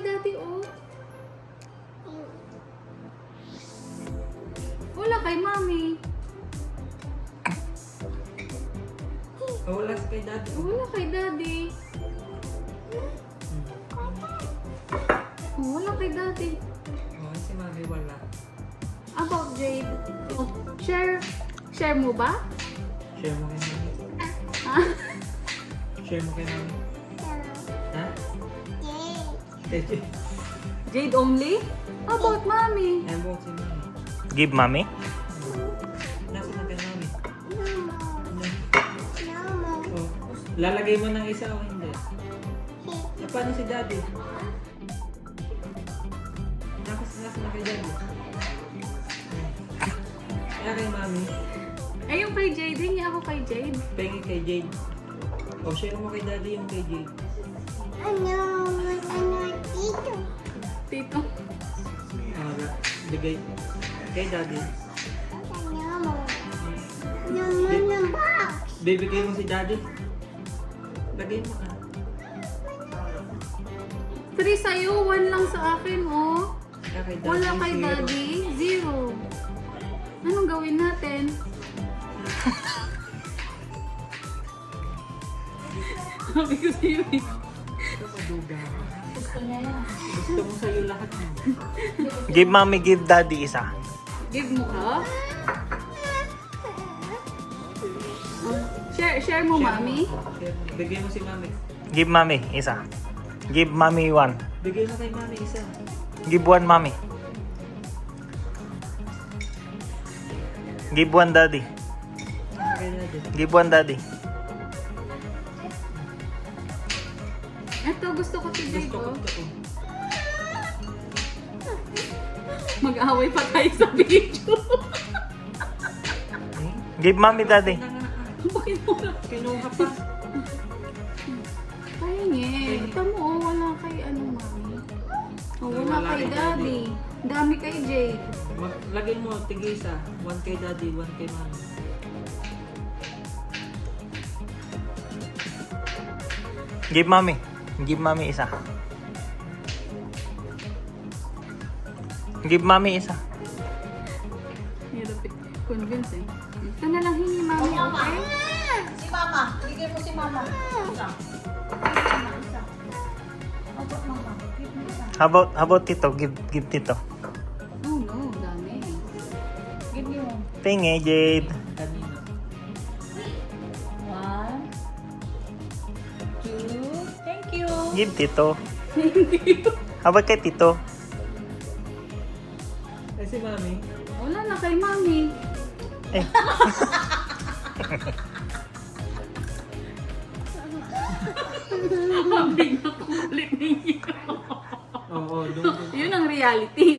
daddy, oh. Wala kay mami. Wala kay daddy. Wala kay daddy. Wala kay daddy. Oh, si mami wala. About Jade. Oh, share mo ba? Share mo kay mami. Ah? Share mo kay mami. Ha? Jade only? About mami. Ano si mami? Give mommy. Nasa na kay mami? Oh, lalagay mo ng isa o hindi? Paano si daddy? Nasa na kay daddy? Kaya kay mami? Ay, yung kay Jade. Hindi ako kay Jade. Pengi kay Jade. O, share mo kay daddy yung kay Jade. Tito. Bigay kay daddy. Bibigay mo si daddy. Lagay mo ka. 3 sa'yo, 1 lang sa akin, oh. Kaya kay daddy. Wala kay zero. daddy, 0. Anong gawin natin? Sabi ko sa'yo eh. Ito maduga. Gusto niya yan. Gusto mo sa'yo lahat mo. Give mommy, give daddy isa. Give mo ka? Share mo, mami. Share mo. Bigay mo si mami. Give mommy isa. Give mommy 1. Bigay mo kay mami isa. Give 1 mommy. Give 1 daddy. Kay daddy. Give 1 daddy. Ito, gusto ko si Jade, Gusto ko oh. ito. Mag-away pa tayo sa video. Give mommy daddy. Bakit mo na? Kinuha pa. Pahingi. Ito mo, oh, wala kay ano, mami. Oh, wala Wala kay kay daddy. Dami kay Jade. Lagay mo, tigisa. 1 kay daddy, 1 kay mami. Give mommy. Give mommy isa. Give mommy isa. Hirap convince eh. Ito na lang hingi, mami, okay? Si Mama. Bigyan mo si Mama. Isa. Isa. Abot Mama. Give mo isa. How about tito? Give tito. Oh no, dami. Give me one. Pingi, Jade. Kanina. 1, 2. Thank you. Give tito. How about kay tito? Eh si mami. Wala na kay mami. Eh. Sabi na kulit ninyo. Oo, doon. Yun ang reality.